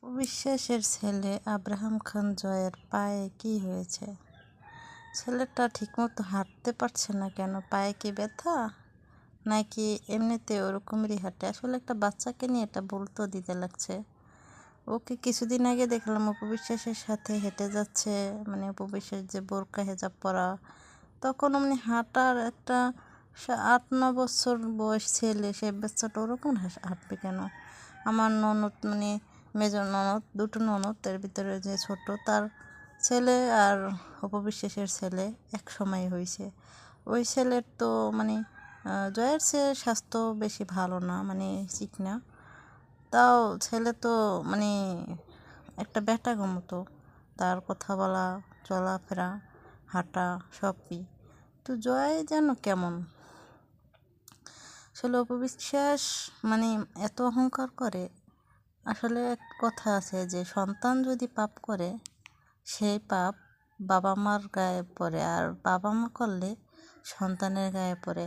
বিশ্বাসের ছেলে আব্রাহাম খান জয়ের পায়ে কি হয়েছে? ছেলেটা ঠিকমতো হাঁটতে পারছে না কেন? পায়ে কি ব্যথা, নাকি এমনিতে ওরকমই হাঁটে? আসলে একটা বাচ্চাকে নিয়ে এটা বলতে দিতে লাগছে। ওকে কিছুদিন আগে দেখলাম অপবিশ্বাসের সাথে হেঁটে যাচ্ছে, মানে অপবিশ্বাস যে বোরকা হেজাব পরা, তখন অমনি হাঁটার একটা 8-9 বছর বয়স ছেলে, সে বাচ্চাটা ওরকম হাঁটবে কেন? আমার ননদ, মানে মেজর ননদ, দুটো ননদ, এর ভিতরে যে ছোট, তার ছেলে আর অপবিশ্বাসের ছেলে এক সময় হয়েছে। ওই ছেলের তো মানে জয়ের চেয়ে স্বাস্থ্য বেশি ভালো না, মানে চিকনা, তাও ছেলে তো মানে একটা ব্যাটাগো মতো, তার কথা বলা, চলাফেরা, হাঁটা সবই। তো জয় যেন কেমন। আসলে অপবিশ্বাস মানে এত অহংকার করে। আসলে এক কথা আছে যে সন্তান যদি পাপ করে, সেই পাপ বাবা মার গায়ে পড়ে, আর বাবা মা করলে সন্তানের গায়ে পড়ে।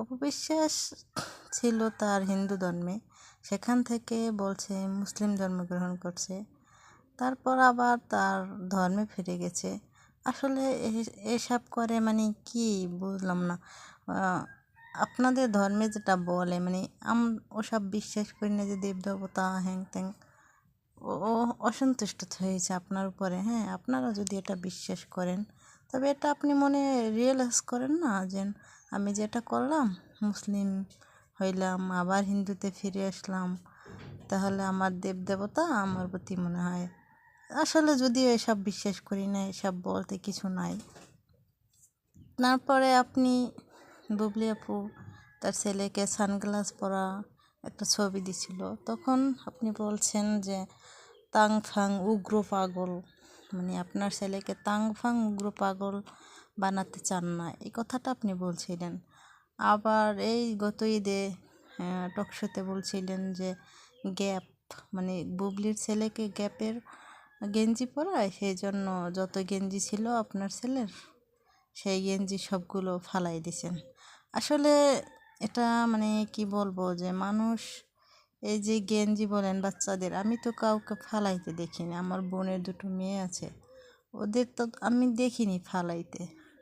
অপবিশ্বাস ছিল তার হিন্দু ধর্মে, সেখান থেকে বলছে মুসলিম ধর্ম গ্রহণ করছে, তারপর আবার তার ধর্মে ফিরে গেছে। আসলে এসব করে মানে কি বুঝলাম না। আপনাদের ধর্মে যেটা বলে, মানে ওসব বিশ্বাস করি না, যে দেব দেবতা হ্যাং ত্যাং, ও অসন্তুষ্ট হয়েছে আপনার উপরে। হ্যাঁ, আপনারা যদি এটা বিশ্বাস করেন, তবে এটা আপনি মনে রিয়েলাইজ করেন না যে আমি যেটা করলাম, মুসলিম হইলাম আবার হিন্দুতে ফিরে আসলাম, তাহলে আমার দেব দেবতা আমার প্রতি মনে হয়। আসলে যদিও এসব বিশ্বাস করি না, এসব বলতে কিছু নাই। তারপরে আপনি বুবলি আপু তার ছেলেকে সানগ্লাস পরা একটা ছবি দিছিল, তখন আপনি বলছেন যে তাং ফাং উগ্র পাগল, মানে আপনার ছেলেকে তাং ফাং উগ্র পাগল বানাতে চান না, এই কথাটা আপনি বলছিলেন। আবার এই গত ঈদে টকশোতে বলছিলেন যে গ্যাপ, মানে বুবলির ছেলেকে গ্যাপের গেঞ্জি পরায়, সেই জন্য যত গেঞ্জি ছিল আপনার ছেলের, সেই গেঞ্জি সবগুলো ফালাই দিছেন। আসলে এটা মানে কি বলবো, যে মানুষ এই যে গেঞ্জি বলেন বাচ্চাদের, আমি তো কাউকে ফালাইতে দেখিনি। আমার বোনের দুটো মেয়ে আছে, ওদের তো আমি দেখিনি ফালাইতে।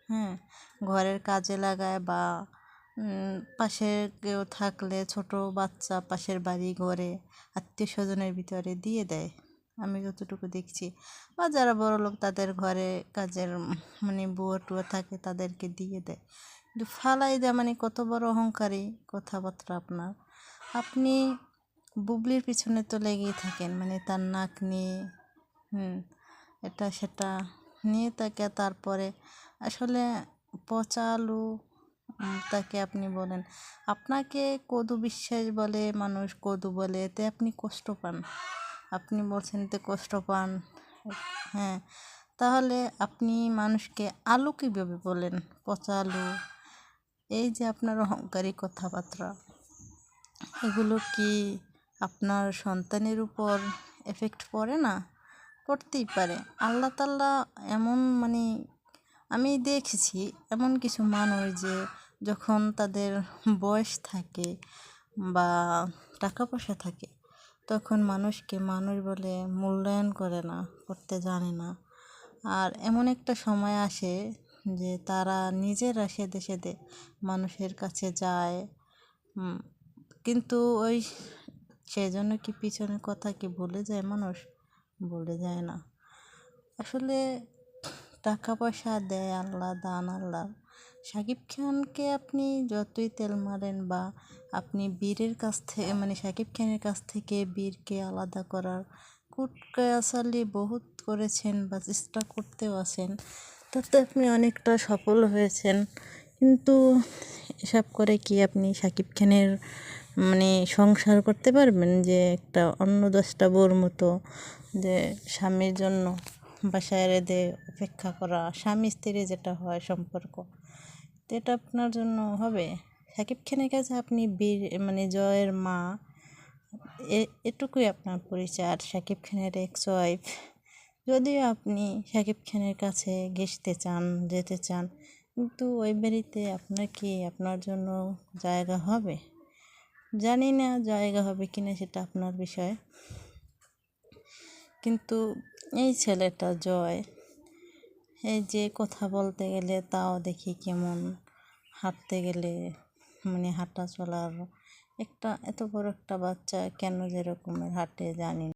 হ্যাঁ, ঘরের কাজে লাগায়, বা পাশে কেউ থাকলে ছোট বাচ্চা পাশের বাড়ি ঘরে আত্মীয় স্বজনের ভিতরে দিয়ে দেয়, আমি যতটুকু দেখছি। বা যারা বড় লোক তাদের ঘরে কাজের মানে বুয়া টুয়া থাকে, তাদেরকে দিয়ে দেয়। কিন্তু ফালাই দেয় মানে কত বড় অহংকারী কথাবার্তা আপনার। আপনি বুবলির পিছনে তো লেগেই থাকেন, মানে তার নাক নিয়ে এটা সেটা নিয়ে তাকে, তারপরে আসলে পচা আলু তাকে আপনি বলেন। আপনাকে কদু বিশ্বাস বলে মানুষ, কদু বলে, এতে আপনি কষ্ট পান। আপনি বলছেন এতে কষ্ট পান। হ্যাঁ, তাহলে আপনি মানুষকে আলু কীভাবে বলেন, পচা আলু? এই যে আপনার অহংকারী কথাবার্তা, এগুলো কি আপনার সন্তানের উপর এফেক্ট পড়ে না? পড়তেই পারে। আল্লাহ তাআলা এমন, মানে আমি দেখেছি এমন কিছু মানুষ যে যখন তাদের বয়স থাকে বা টাকা পয়সা থাকে, তখন মানুষকে মানুষ বলে মূল্যায়ন করে না, করতে জানে না। আর এমন একটা সময় আসে যে তারা নিজেরা সেধে সেধে মানুষের কাছে যায়, কিন্তু ওই সেজন্য কি পিছনের কথা কি ভুলে যায় মানুষ? ভুলে যায় না। আসলে টাকা পয়সা দেয় আল্লাহ, দান আল্লাহ। শাকিব খানকে আপনি যতই তেল মারেন, বা আপনি বীরের কাছ থেকে, মানে শাকিব খানের কাছ থেকে বীরকে আলাদা করার কুটকাচালি বহুত করেছেন, বা চেষ্টা করতেও আছেন, তাতে আপনি অনেকটা সফল হয়েছেন। কিন্তু এসব করে কি আপনি শাকিব খানের মানে সংসার করতে পারবেন? যে একটা অন্য 10টা বউর মতো, যে স্বামীর জন্য বাসায় রেঁধে অপেক্ষা করা, স্বামী স্ত্রী যেটা হয় সম্পর্ক, তো এটা আপনার জন্য হবে? শাকিব খানের কাছে আপনি বীর, মানে জয়ের মা, এটুকুই আপনার পরিচয়। আর শাকিব খানের এক্স ওয়াইফ, যদিও আপনি শাকিব খানের কাছে ঘেঁষতে চান, যেতে চান, কিন্তু ওই বাড়িতে আপনার কি আপনার জন্য জায়গা হবে? জানি না জায়গা হবে কিনা, সেটা আপনার বিষয়। কিন্তু এই ছেলেটা জয়, এই যে কথা বলতে গেলে তাও দেখি কেমন, হাঁটতে গেলে মানে হাঁটা চলার, একটা এত বড় একটা বাচ্চা কেন যে রকমের হাঁটে জানি না।